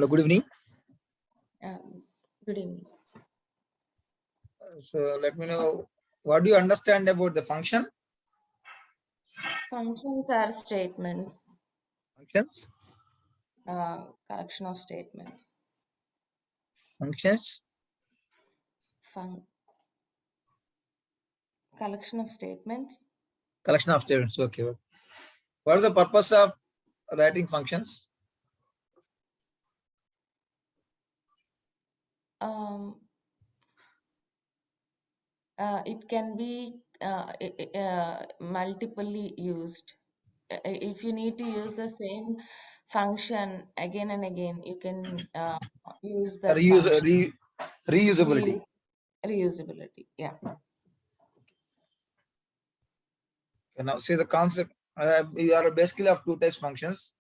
Hello, good evening. Good evening. So let me know, what do you understand about the function? Functions are statements, Functions? collection of statements. Functions? Collection of statements. Collection of statements. Okay. What is the purpose of writing functions? It can be multiply used. If you need to use the same function again and again, you can use that function. Reusability. Reusability. Yeah. Okay, now see the concept. You are basically of two types functions.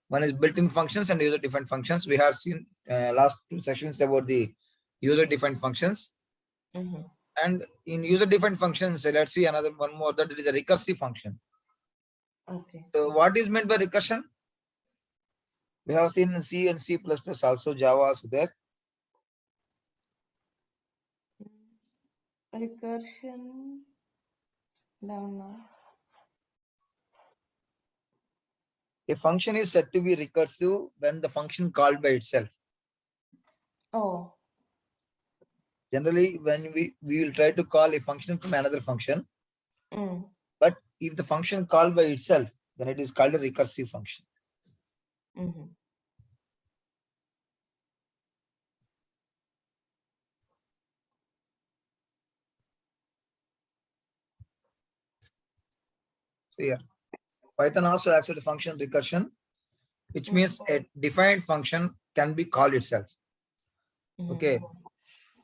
One is built-in functions and user-defined functions. We have seen last two sessions about the user-defined functions. Mm-hmm. And in user-defined functions, let's see another one more, that it is a recursive function. Okay. So what is meant by recursion? We have seen in C and C++ also, Java also there. Recursion. Down now. A function is said to be recursive when the function called by itself. Oh. Generally, when we will try to call a function from another function, but if the function called by itself, then it is called a recursive function. Mm-hmm. So here, Python also accepts the function recursion, which means a defined function can be called itself. Okay.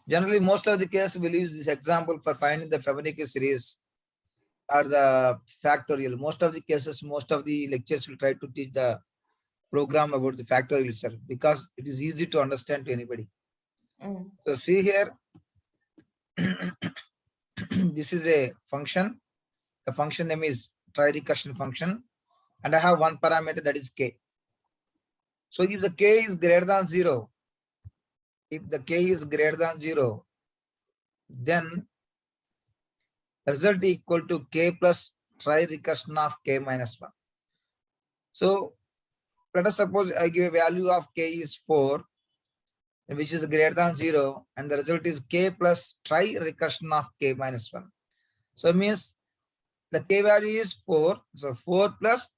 Generally, most of the cases we'll use this example for finding the Fibonacci series or the factorial. Most of the cases, most of the lectures will try to teach the program about the factorial itself because it is easy to understand to anybody. So see here, this is a function. The function name is try recursion function, and I have one parameter, that is k. So if the k is greater than 0, then result equal to k plus try recursion of k minus 1. So let us suppose I give a value of k is 4, which is greater than 0, and the result is k plus try recursion of k minus 1. So it means the k value is 4. So 4 plus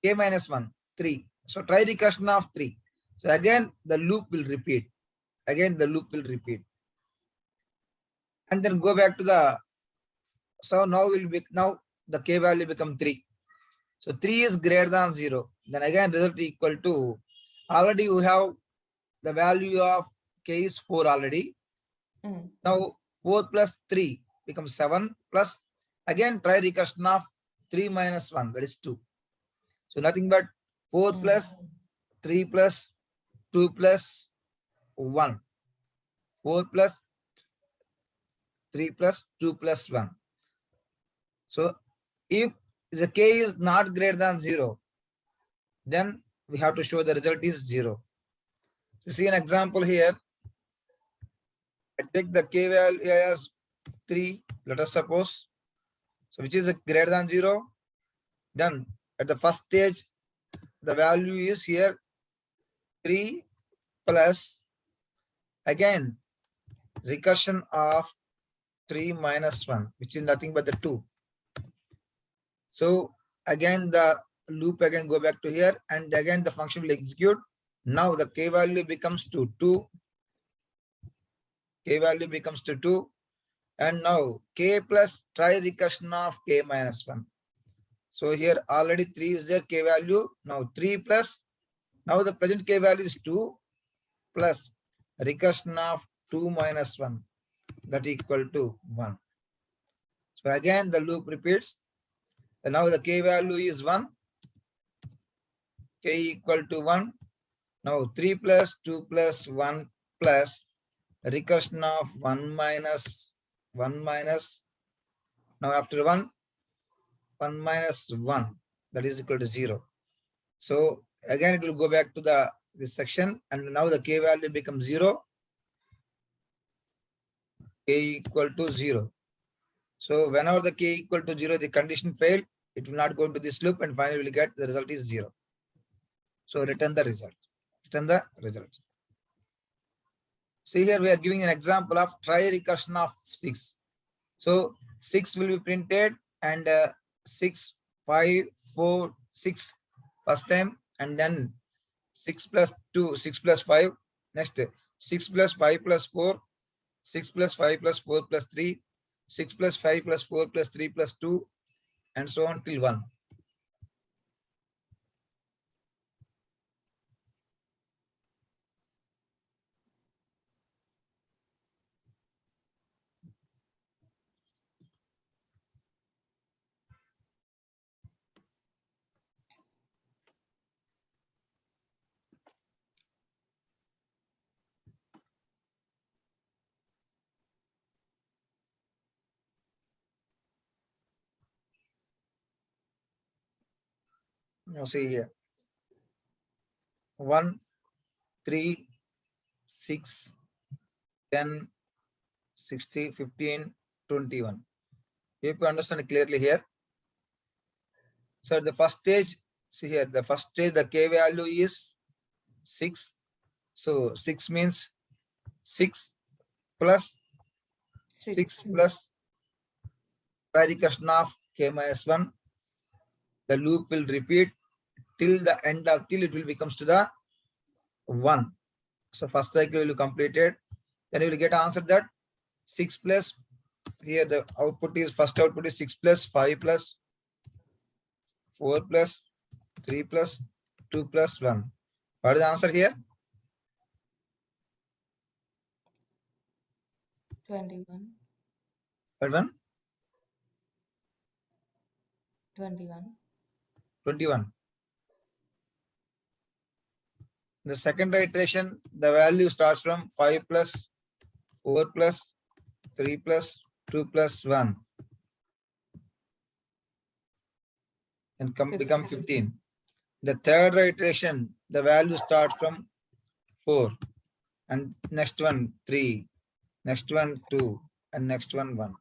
k minus 1, 3. So try recursion of 3. So again, the loop will repeat. And then go back to the, so now the k value become 3. So 3 is greater than 0. Then again, result equal to, already we have the value of k is 4 already. Now 4 plus 3 becomes 7, plus again try recursion of 3 minus 1, that is 2. So nothing but 4 plus 3 plus 2 plus 1. 4 plus 3 plus 2 plus 1. So if the k is not greater than 0, then we have to show the result is 0. So see an example here. I take the k value as 3, let us suppose. So which is greater than 0. Then at the first stage, the value is here 3 plus again recursion of 3 minus 1, which is nothing but the 2. So again the loop again go back to here, and again the function will execute. Now the k value becomes to 2. K value becomes to 2. And now k plus try recursion of k minus 1. So here already 3 is there, k value. Now 3 plus, now the present k value is 2 plus recursion of 2 minus 1, that equal to 1. So again the loop repeats. And now the k value is 1. K equal to 1. Now 3 plus 2 plus 1 plus recursion of 1 minus 1 minus. Now after 1 minus 1, that is equal to 0. So again it will go back to the this section, and now the k value becomes 0, k equal to 0. So whenever the k equal to 0, the condition failed, it will not go into this loop, and finally we'll get the result is 0. So return the result. Return the result. See here we are giving an example of try recursion of 6. So 6 will be printed, and 6, 5, 4, 6 first time, and then 6 plus 2, 6 plus 5. Next 6 plus 5 plus 4, 6 plus 5 plus 4 plus 3, 6 plus 5 plus 4 plus 3 plus 2, and so on till 1. Now see here 1, 3, 6, 10, 60, 15, 21. You have to understand clearly here. So the first stage, see here, the first stage, the k value is 6. So 6 means 6 plus 6 plus try recursion of k minus 1. The loop will repeat till the end of, till it will becomes to the 1. So first cycle will be completed. Then you will get answer that 6 plus, here the output is, first output is 6 plus 5 plus 4 plus 3 plus 2 plus 1. What is the answer here? 21. What one? 21. 21. The second iteration, the value starts from 5 plus 4 plus 3 plus 2 plus 1 and become 15. The third iteration, the value starts from 4, and next one 3, next one 2, and next one 1.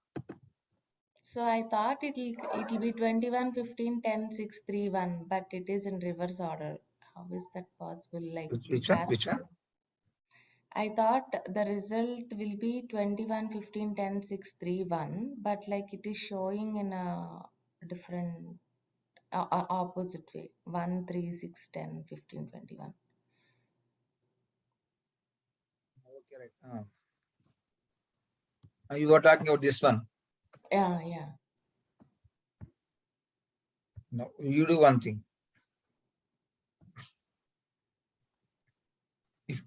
So I thought it'll be 21, 15, 10, 6, 3, 1, but it is in reverse order. How is that possible? Like Which it one? has Which to. one? I thought the result will be 21, 15, 10, 6, 3, 1, but like it is showing in a different opposite way. 1, 3, 6, 10, 15, 21. Okay, right. You were talking about this one. Yeah, yeah. No, you do one thing.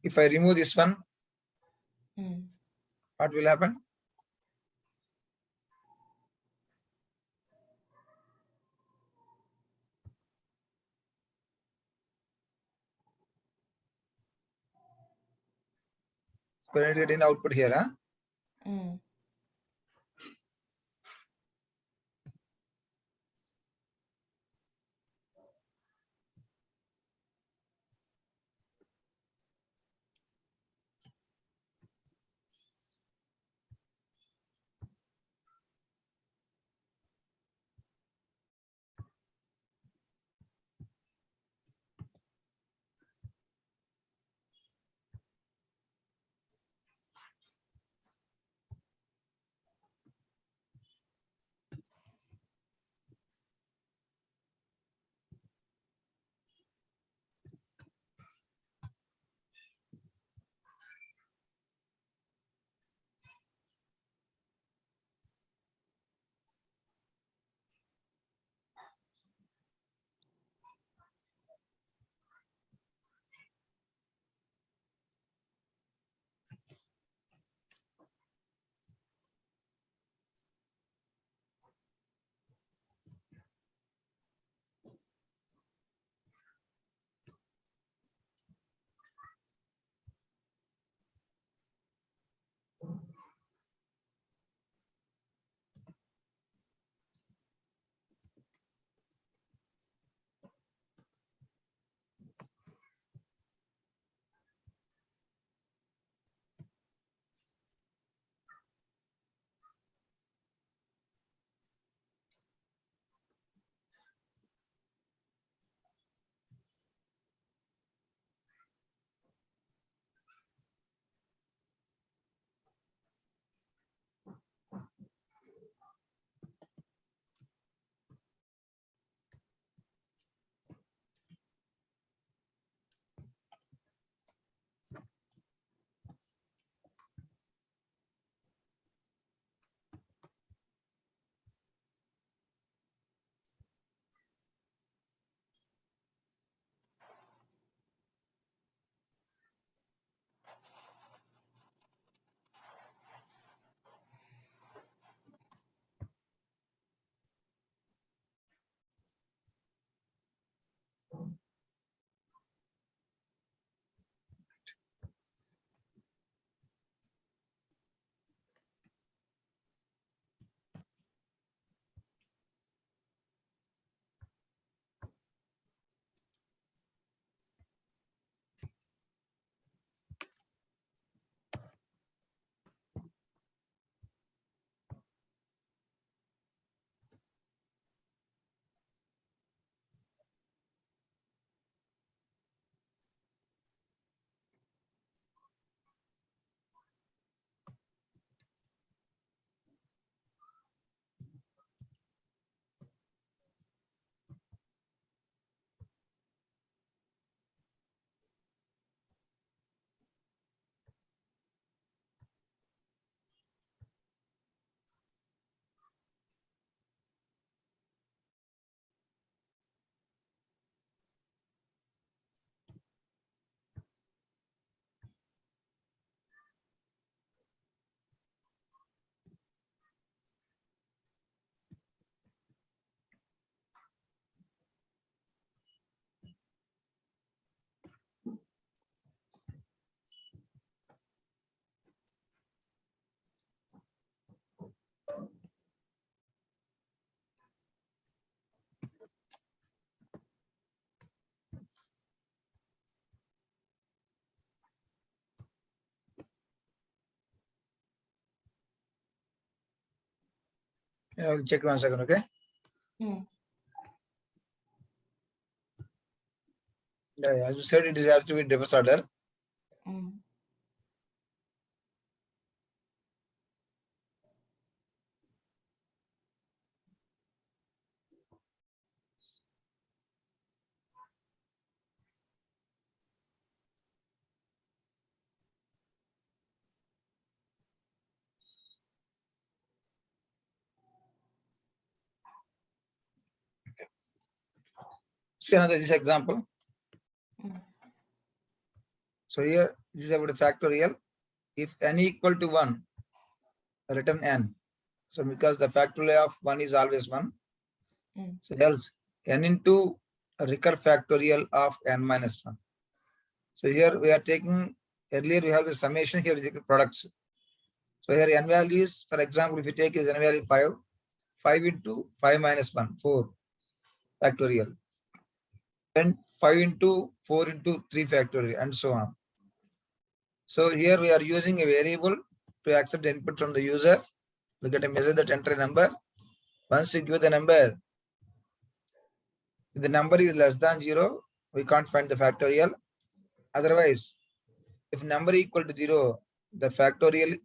If I remove this one, what will happen? We're getting the output here, huh? I'll check 1 second, okay? Mm. Yeah, as you said, it is has to be reverse order. Mm. See another this example. Mm. So here this is about a factorial. If n equal to 1, return n. So because the factorial of 1 is always 1. Mm. So else n into a recur factorial of n minus 1. So here we are taking, earlier we have the summation, here is the products. So here n value is, for example, if you take is n value 5, 5 into 5 minus 1, 4 factorial. And 5 into 4 into 3 factorial and so on. So here we are using a variable to accept the input from the user. We get a measure that enter a number. Once you give the number, if the number is less than 0, we can't find the factorial. Otherwise, if number equal to 0, the factorial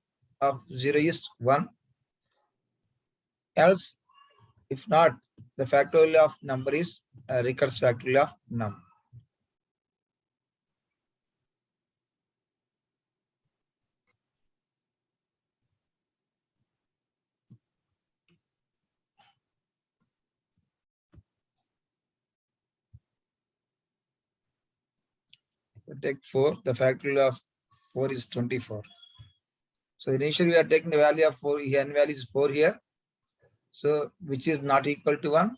of 0 is 1. Else, if not, the factorial of number is a recursive factorial of num. We take 4, the factorial of 4 is 24. So initially we are taking the value of 4, n value is 4 here. So which is not equal to 1.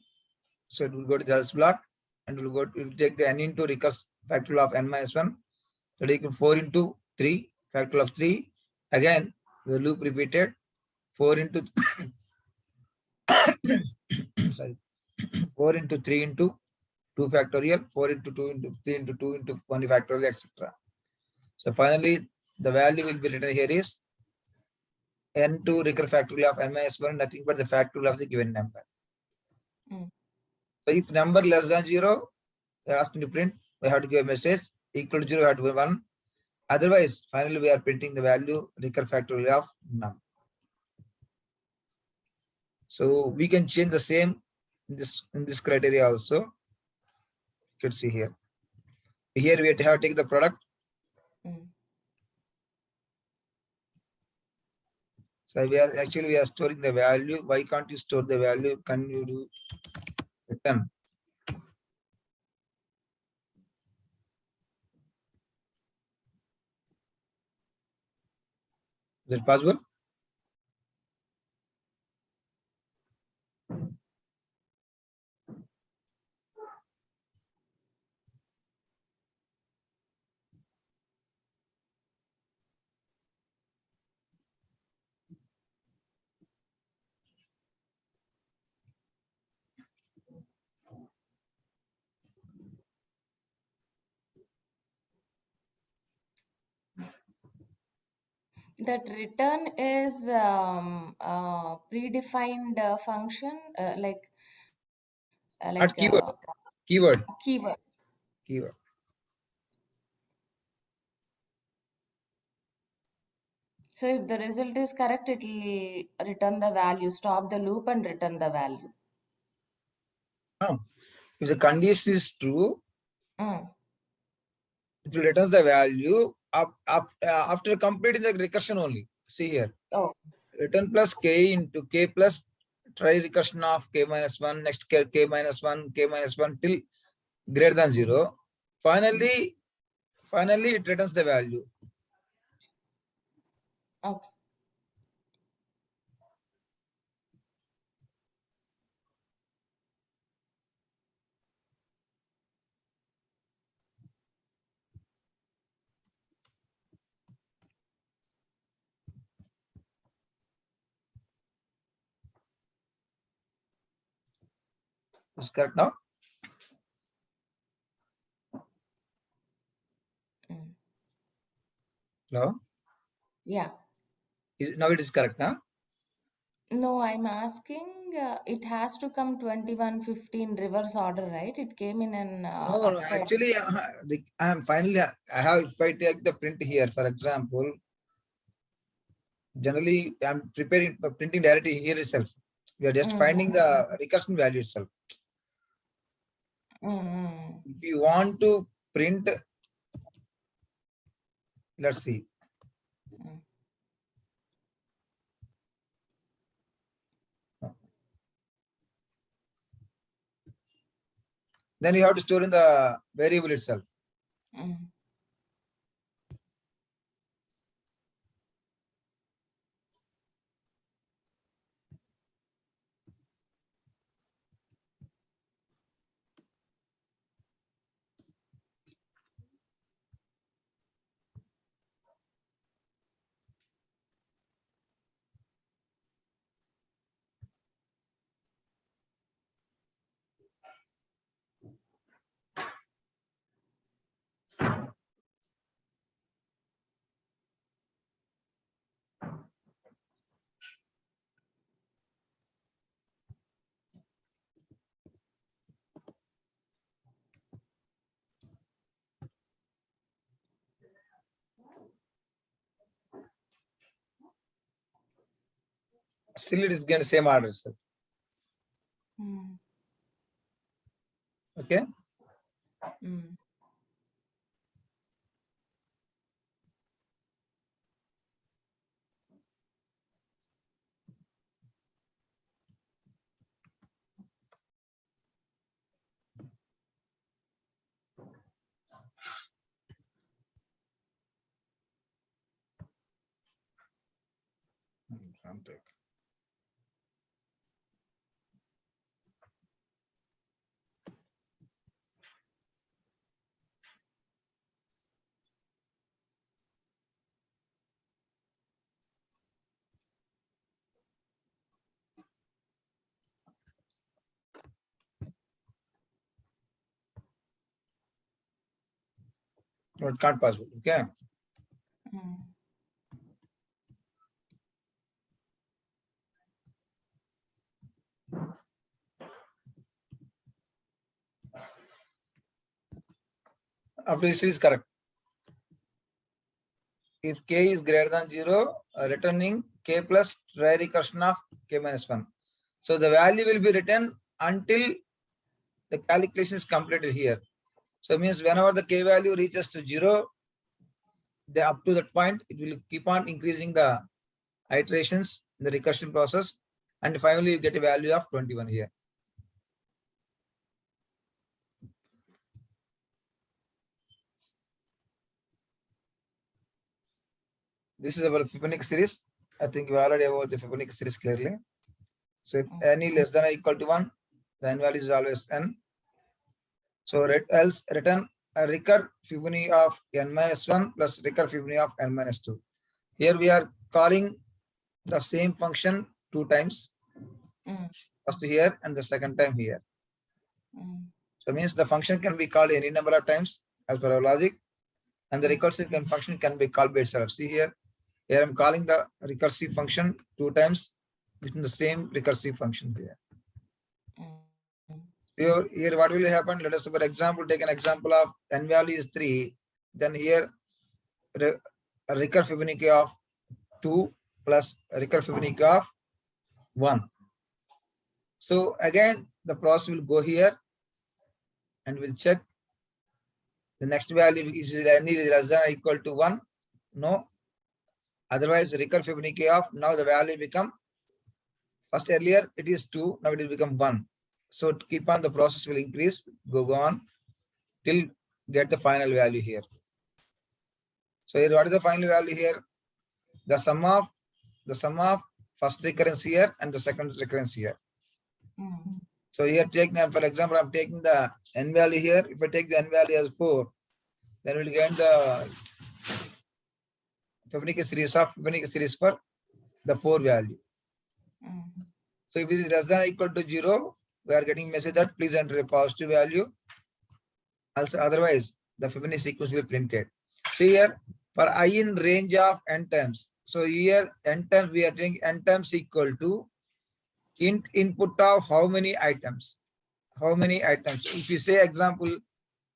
So it will go to the else block and it will take the n into recursive factorial of n minus 1. So take 4 into 3, factorial of 3. Again, the loop repeated. 4 into sorry, 4 into 3 into 2 factorial, 4 into 2 into 3 into 2 into 1 factorial, etc. So finally, the value will be written here is n2 recursive factorial of n minus 1, nothing but the factorial of the given number. Mm. So if number less than 0, we are asking to print, we have to give a message equal to 0, we have to give 1. Otherwise, finally, we are printing the value recursive factorial of num. So we can change the same in this criteria also. You can see here. Here we have to take the product. Mm. So we are storing the value. Why can't you store the value? Can you do return? Is it possible? That return is predefined function, Not like keyword. Keyword. a keyword. Keyword. So if the result is correct, it will return the value, stop the loop and return the value. No. If the condition is true, Mm. it will return the value after completing the recursion only. See here. Oh. Return plus k into k plus try recursion of k minus 1, next k minus 1, k minus 1 till greater than 0. Finally, it returns the value. Okay. Is correct now? Mm. No. Yeah. Now it is correct now. No, I'm asking, it has to come 2115 reverse order, right? It came in an No, upward. actually, I am finally, I have, if I take the print here, for example, generally I'm preparing for printing directly here itself. We are just finding the recursion value itself. Mm. If you want to print, let's see. Mm. Then you have to store in the variable itself. Mm. Still it is again same order. Sir. Mm. Okay. Mm. No, it can't possible. Okay. Mm. After this is correct. If k is greater than 0, returning k plus try recursion of k minus 1. So the value will be written until the calculation is completed here. So it means whenever the k value reaches to 0, up to that point, it will keep on increasing the iterations in the recursion process. And finally, you get a value of 21 here. This is our Fibonacci series. I think we already about the Fibonacci series clearly. So if any less than or equal to 1, the n value is always n. So else return a recur Fibonacci of n minus 1 plus recur Fibonacci of n minus 2. Here we are calling the same function 2 times. Mm. First here and the second time here. Mm. So means the function can be called any number of times as per our logic. And the recursive function can be called by itself. See here. Here I'm calling the recursive function 2 times within the same recursive function here. Here what will happen? Let us, for example, take an example of n value is 3. Then here a recur Fibonacci of 2 plus a recur Fibonacci of 1. So again, the process will go here and we'll check the next value is n is less than or equal to 1. No. Otherwise, recur Fibonacci of now the value become first earlier it is 2, now it will become 1. So to keep on the process will increase, go on till get the final value here. So here what is the final value here? The sum of first recurrence here and the second recurrence here. Mm. So here take now, for example, I'm taking the n value here. If I take the n value as 4, then we'll get the Fibonacci series for the 4 value. Mm. So if it is less than or equal to 0, we are getting message that please enter the positive value. Also, otherwise, the Fibonacci sequence will be printed. See here, for I in range of n times. So here n times we are taking n times equal to input of how many items? How many items? If you say example,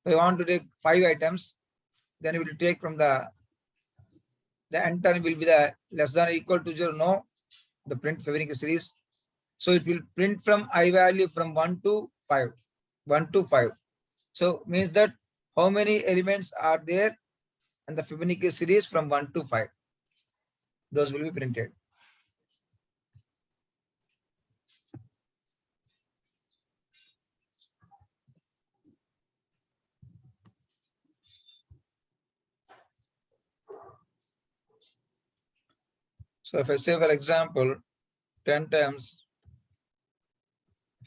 we want to take 5 items, then we will take from the end term will be the less than or equal to 0. No, the print Fibonacci series. So it will print from I value from 1 to 5. 1 to 5. So means that how many elements are there and the Fibonacci series from 1 to 5. Those will be printed. So if I say for example 10 times,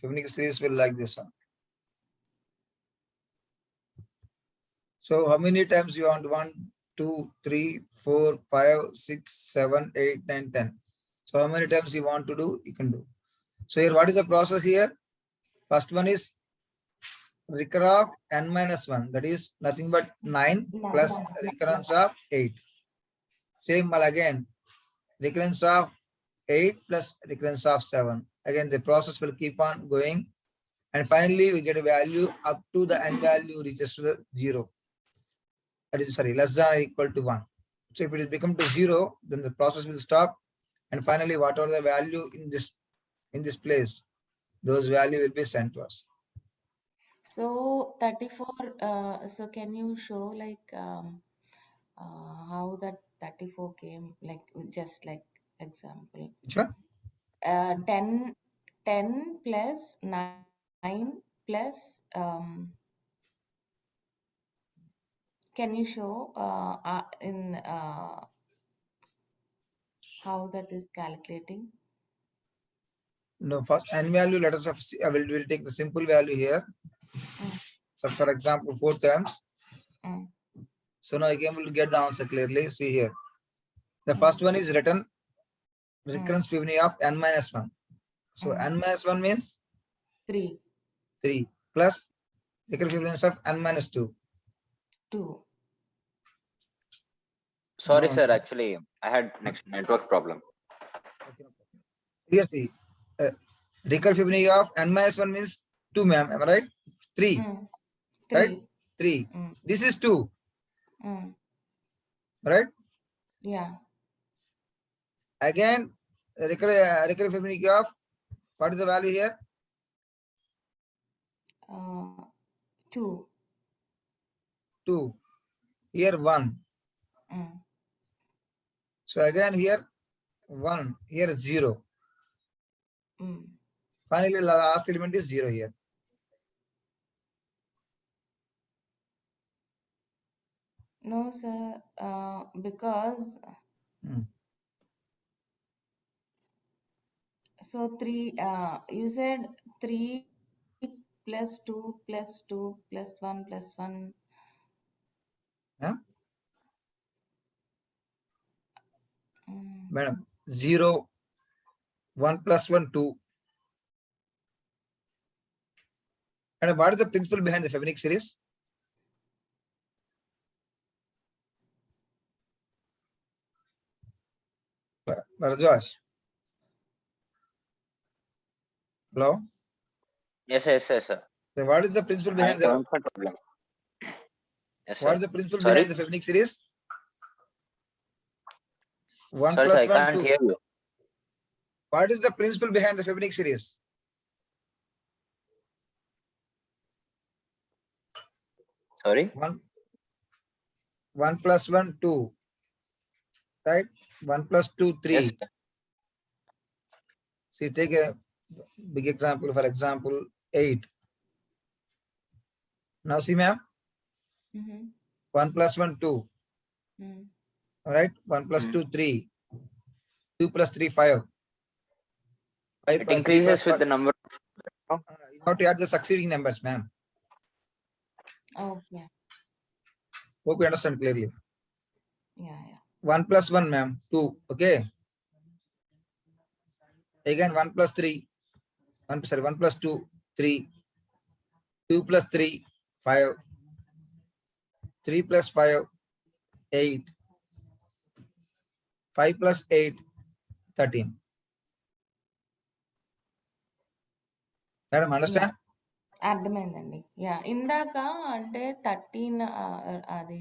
Fibonacci series will like this one. So how many times you want? 1, 2, 3, 4, 5, 6, 7, 8, 9, 10. So how many times you want to do, you can do. So here, what is the process here? First one is recur of n minus 1. That is nothing but 9 plus recurrence of 8. Same again, recurrence of 8 plus recurrence of 7. Again, the process will keep on going. And finally, we get a value up to the n value reaches to the 0. That is, sorry, less than or equal to 1. So if it will become to 0, then the process will stop. And finally, whatever the value in this place, those value will be sent to us. So 34, so can you show like how that 34 came, like just like example? Which one? 10 plus 9 plus, can you show in how that is calculating? No, first n value, let us have, we'll take the simple value here. So for example, 4 times. So now I can able to get the answer clearly. See here. The first one is written recurrence Fibonacci of n minus 1. So n minus 1 means 3. 3 plus recurrence Fibonacci of n minus 2. 2. Sorry, No, sir. no. Actually, I had next network problem. Here see, recurrence Fibonacci of n minus 1 means 2, ma'am. Am I right? 3. 3. Right? 3. This is 2. Right? Yeah. Again, recurrence Fibonacci of what is the value here? 2. 2. Here 1. So again here 1. Here 0. Finally, the last element is 0 here. No, sir. Because so 3. You said 3 plus 2 plus 2 plus 1 plus 1. Yeah? Madam, 0, 1 plus 1, 2. And what is the principle behind the Fibonacci series? Bharadwaj. Hello? Yes, sir. So what is the principle I behind the found the problem. Yes, what sir. is the principle Sorry? behind the Fibonacci series? 1 Sorry, sir. plus I 1, can't 2. hear you. What is the principle behind the Fibonacci series? Sorry? 1 plus 1, 2. Right? 1 plus 2, 3. Yes, sir. See, take a big example, for example, 8. Now see, ma'am, 1 plus 1, 2. All right? 1 plus 2, 3. 2 plus 3, 5. 5 It plus 3 plus increases with 5. the number. You have to add the succeeding numbers, ma'am. Okay. Hope you understand clearly. Yeah. 1 plus 1, ma'am, 2. Okay. Again, 1 plus 3. 1 plus 2, 3. 2 plus 3, 5. 3 plus 5, 8. 5 plus 8, 13. Madam, understand? అర్థమైందండి. ఇందాక అంటే 13 అది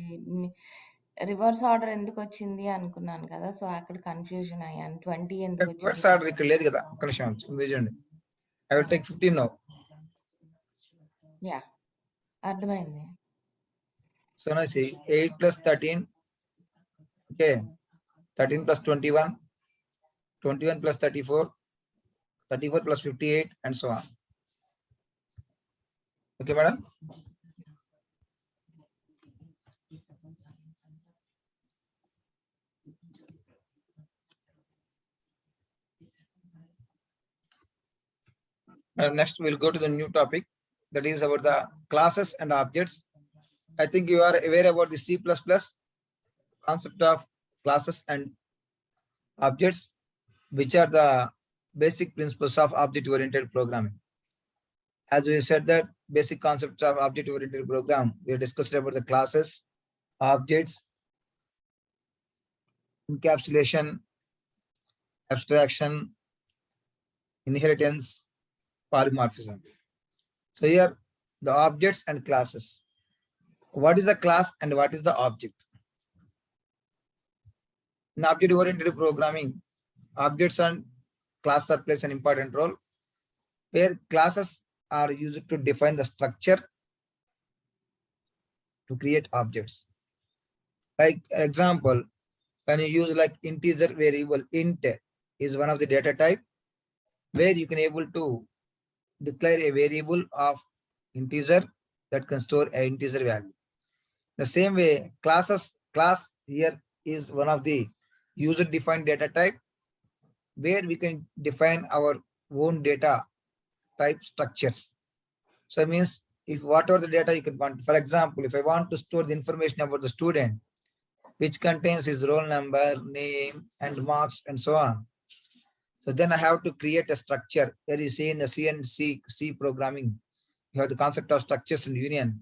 reverse order ఎందుకొచ్చింది అనుకున్నాను కదా! So, అక్కడ confusion అయ్యాను. 20 ఎందుకొచ్చింది Reverse order ఇక్కడ లేదు కదా, ఒక్క నిమిషం ఉంది చూడండి. I will take 15 now. అర్థమైంది. So now see 8 plus 13. Okay. 13 plus 21. 21 plus 34. 34 plus 58 and so on. Okay, madam? Next, we'll go to the new topic, that is about the classes and objects. I think you are aware about the C++ concept of classes and objects, which are the basic principles of object-oriented programming. As we said that basic concepts of object-oriented program, we discussed about the classes, objects, encapsulation, abstraction, inheritance, polymorphism. So here the objects and classes. What is the class and what is the object? In object-oriented programming, objects and classes plays an important role, where classes are used to define the structure to create objects. Like example, when you use like integer variable, int is one of the data type where you can able to declare a variable of integer that can store an integer value. The same way, class here is one of the user defined data type where we can define our own data type structures. So it means if whatever the data you can want, for example, if I want to store the information about the student, which contains his roll number, name, and marks, and so on. So then I have to create a structure. Here you see in the C and C programming, you have the concept of structures and union.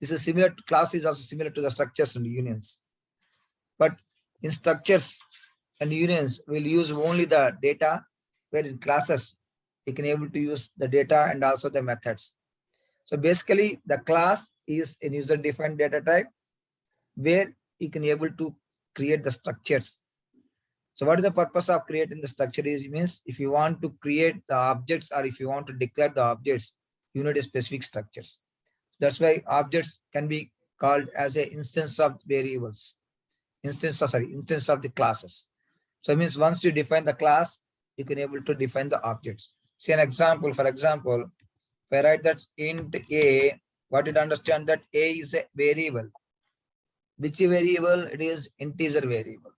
This is similar to class is also similar to the structures and unions. But in structures and unions, we'll use only the data, where in classes, you can able to use the data and also the methods. So basically the class is a user defined data type where you can able to create the structures. So what is the purpose of creating the structure is means if you want to create the objects or if you want to declare the objects, you need a specific structures. That's why objects can be called as an instance of variables, instance of the classes. So it means once you define the class, you can able to define the objects. See an example, for example, if I write that int a, what did understand that a is a variable. Which variable? It is integer variable.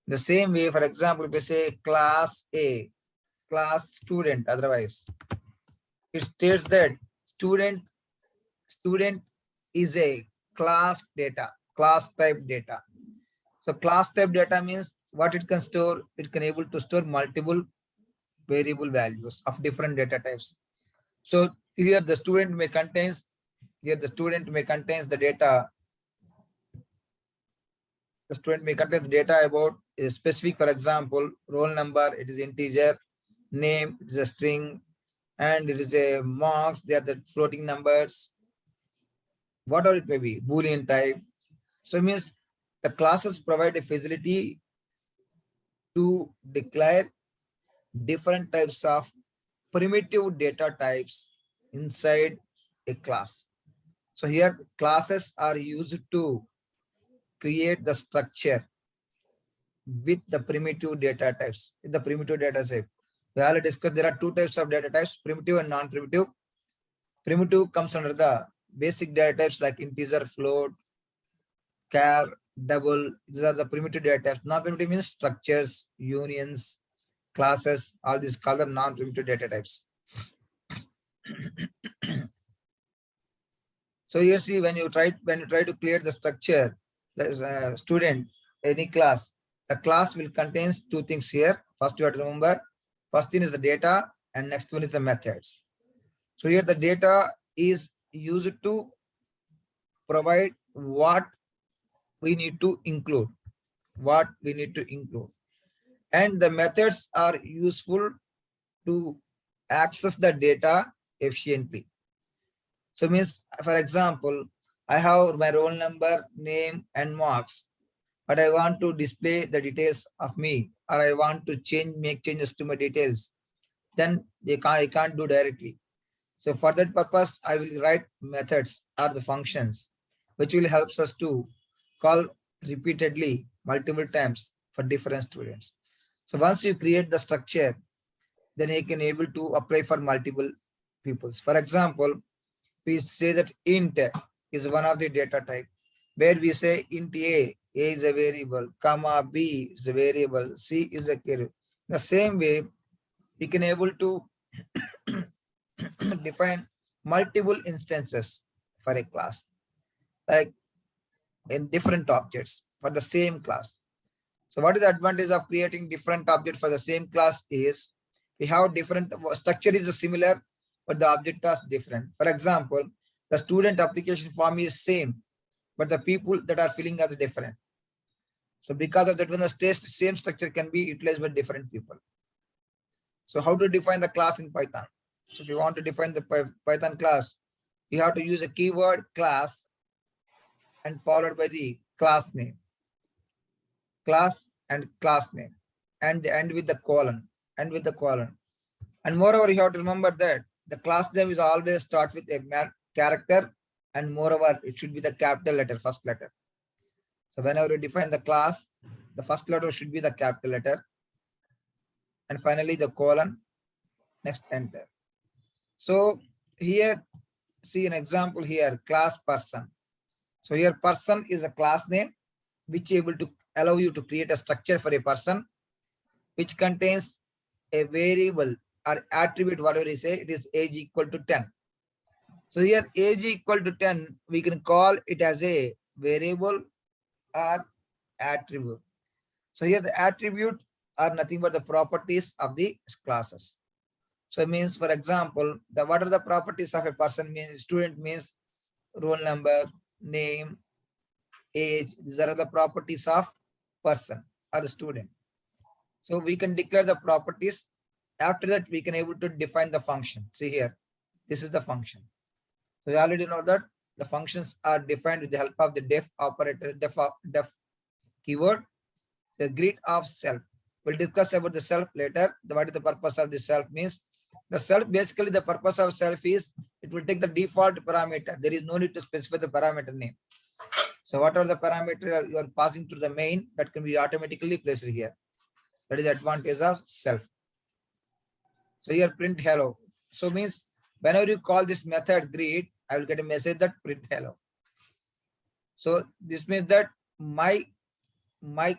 The same way, for example, if I say class A, class student, otherwise, it states that student is a class data, class type data. So class type data means what it can store, it can able to store multiple variable values of different data types. So here the student may contains, the data. The student may contain the data about a specific, for example, roll number, it is integer, name, it is a string, and it is a marks, they are the floating numbers, whatever it may be, Boolean type. So it means the classes provide a facility to declare different types of primitive data types inside a class. So here classes are used to create the structure with the primitive data types. In the primitive data type, we already discussed there are two types of data types, primitive and non-primitive. Primitive comes under the basic data types like integer, float, char, double. These are the primitive data types. Non-primitive means structures, unions, classes, all these called the non-primitive data types. So you see when you try to clear the structure, there's a student, any class, the class will contains two things here. First you have to remember, first thing is the data and next one is the methods. So here the data is used to provide what we need to include, and the methods are useful to access the data efficiently. So means, for example, I have my roll number, name, and marks, but I want to display the details of me, or I want to make changes to my details. Then I can't do directly. So for that purpose, I will write methods or the functions, which will help us to call repeatedly multiple times for different students. So once you create the structure, then you can able to apply for multiple peoples. For example, we say that int is one of the data type, where we say int a is a variable, comma b is a variable, c is a variable. The same way, we can able to define multiple instances for a class, like in different objects for the same class. So what is the advantage of creating different objects for the same class is we have different structure is similar, but the object is different. For example, the student application form is same, but the people that are filling are different. So because of that, when the same structure can be utilized by different people. So how to define the class in Python? So if you want to define the Python class, you have to use a keyword class and followed by the class name, class and class name, and end with the colon, And moreover, you have to remember that the class name is always start with a character, and moreover, it should be the capital letter, first letter. So whenever you define the class, the first letter should be the capital letter, and finally the colon, next enter. So here, see an example here, class person. So here person is a class name, which able to allow you to create a structure for a person, which contains a variable or attribute, whatever you say, it is age equal to 10. So here age equal to 10, we can call it as a variable or attribute. So here the attribute are nothing but the properties of the classes. So it means, for example, what are the properties of a person? Means student means roll number, name, age. These are the properties of person or the student. So we can declare the properties. After that, we can able to define the function. See here, this is the function. So we already know that the functions are defined with the help of the def operator, def keyword, the greet of self. We'll discuss about the self later. What is the purpose of the self means? The self, basically the purpose of self is it will take the default parameter. There is no need to specify the parameter name. So whatever the parameter you are passing to the main, that can be automatically placed here. That is the advantage of self. So here print hello. So means whenever you call this method greet, I will get a message that print hello. So this means that my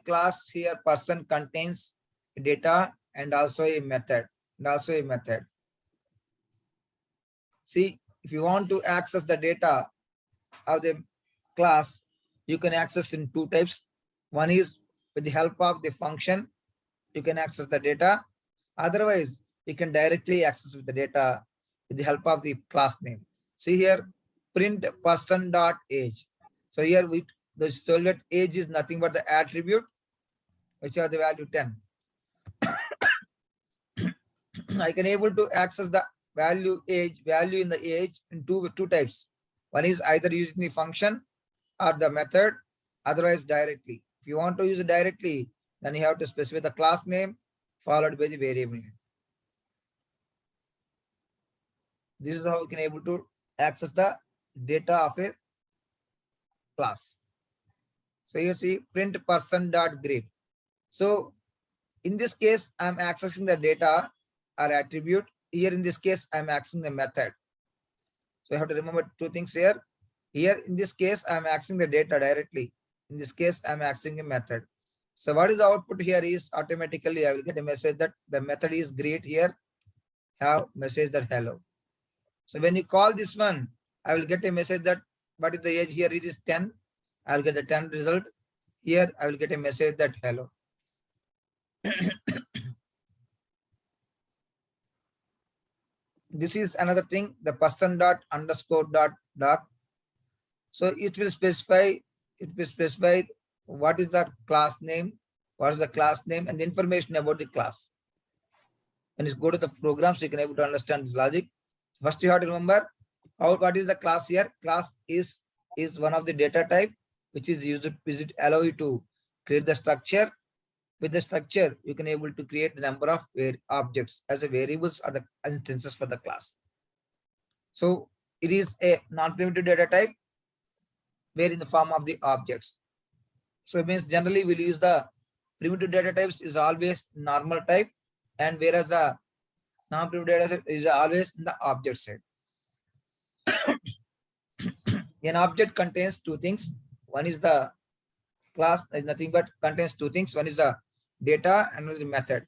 class here person contains data and also a method. See, if you want to access the data of the class, you can access in two types. One is with the help of the function, you can access the data. Otherwise, you can directly access with the data with the help of the class name. See here, print person.age. So here we told that age is nothing but the attribute, which are the value 10. I can able to access the value in the age in two types. One is either using the function or the method, otherwise directly. If you want to use it directly, then you have to specify the class name followed by the variable name. This is how we can able to access the data of a class. So you see print person.grade. So in this case, I'm accessing the data or attribute. Here in this case, I'm accessing the method. So you have to remember two things here. Here in this case, I'm accessing the data directly. In this case, I'm accessing a method. So what is the output here is automatically I will get a message that the method is great here. Have message that hello. So when you call this one, I will get a message that what is the age here? It is 10. I will get the 10 result. Here I will get a message that hello. This is another thing, the person dot underscore dot doc. So it will specify what is the class name, and the information about the class. When you go to the programs, you can able to understand this logic. First you have to remember what is the class here. Class is one of the data type which is used allow you to create the structure. With the structure, you can able to create the number of objects as a variables or the instances for the class. So it is a non-primitive data type where in the form of the objects. So it means generally we'll use the primitive data types is always normal type, and whereas the non-primitive data type is always in the object side. An object contains two things. One is the class is nothing but contains two things. One is the data and one is the method.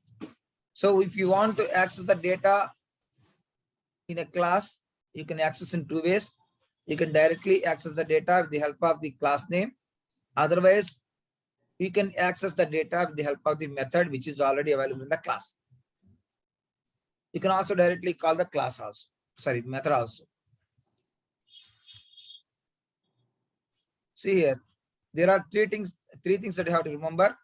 So if you want to access the data in a class, you can access in two ways. You can directly access the data with the help of the class name. Otherwise, you can access the data with the help of the method which is already available in the class. You can also directly call the class also, sorry, method also. See here, there are three things that you have to remember.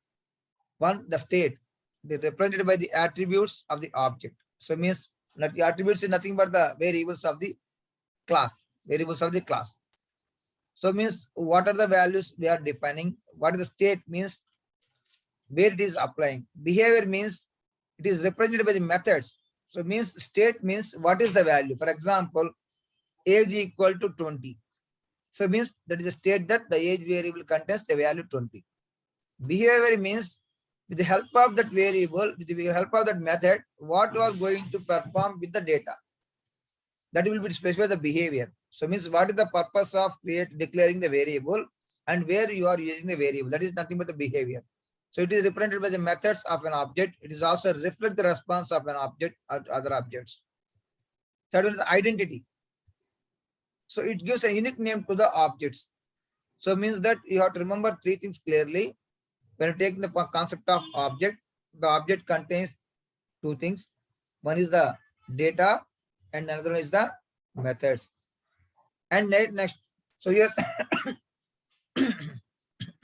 One, the state, they represented by the attributes of the object. So means that the attributes is nothing but the variables of the class, So means what are the values we are defining? What is the state means where it is applying. Behavior means it is represented by the methods. So means state means what is the value. For example, age equal to 20. So means that is a state that the age variable contains the value 20. Behavior means with the help of that variable, with the help of that method, what you are going to perform with the data. That will be specified the behavior. So means what is the purpose of declaring the variable and where you are using the variable. That is nothing but the behavior. So it is represented by the methods of an object. It is also reflect the response of an object or other objects. Third one is identity. So it gives a unique name to the objects. So it means that you have to remember three things clearly. When you take the concept of object, the object contains two things. One is the data and another one is the methods. And next, so here,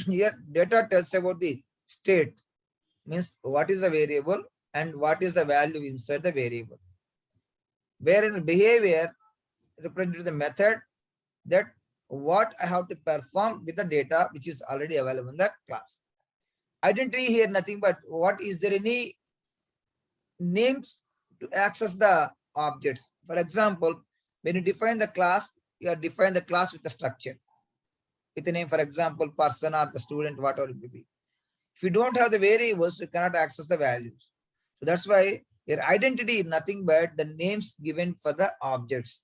here data tells about the state, means what is the variable and what is the value inside the variable. Wherein behavior represents the method that what I have to perform with the data which is already available in the class. Identity here nothing but what is there any names to access the objects. For example, when you define the class, you have defined the class with a structure. With a name, for example, person or the student, whatever it may be. If you don't have the variables, you cannot access the values. So that's why your identity is nothing but the names given for the objects.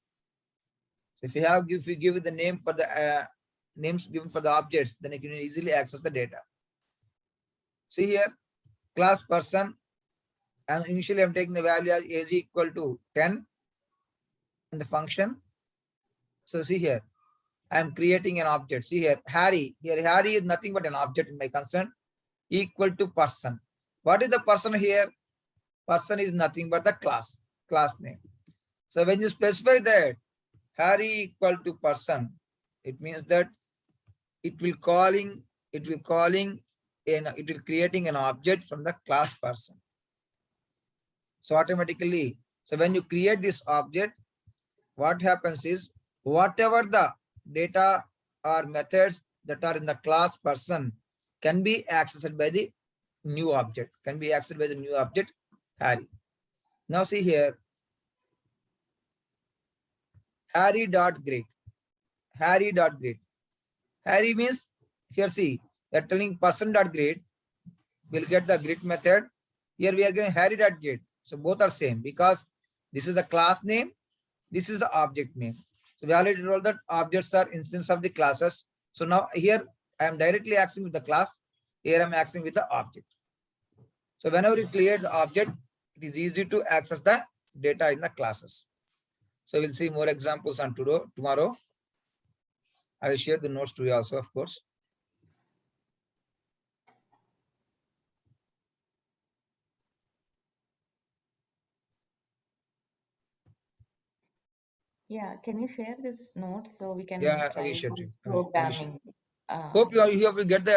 So if you give the name for the names given for the objects, then you can easily access the data. See here, class person, and initially I'm taking the value as age equal to 10 in the function. So see here, I'm creating an object. See here, Harry. Here, Harry is nothing but an object in my concern, equal to person. What is the person here? Person is nothing but the class name. So when you specify that Harry equal to person, it means that it will creating an object from the class person. So automatically, so when you create this object, what happens is whatever the data or methods that are in the class person can be accessed by the new object, Harry. Now see here, Harry.grade. Harry means here see, we are telling person.grade, we'll get the grade method. Here we are getting Harry.grade. So both are same because this is the class name, this is the object name. So we already told that objects are instance of the classes. So now here I am directly accessing with the class. Here I am accessing with the object. So whenever you clear the object, it is easy to access the data in the classes. So we'll see more examples on tomorrow. I will share the notes to you also, of course. Yeah, can you share this notes so we can Yeah, I will try share it. this I will share. programming? Hope you will get the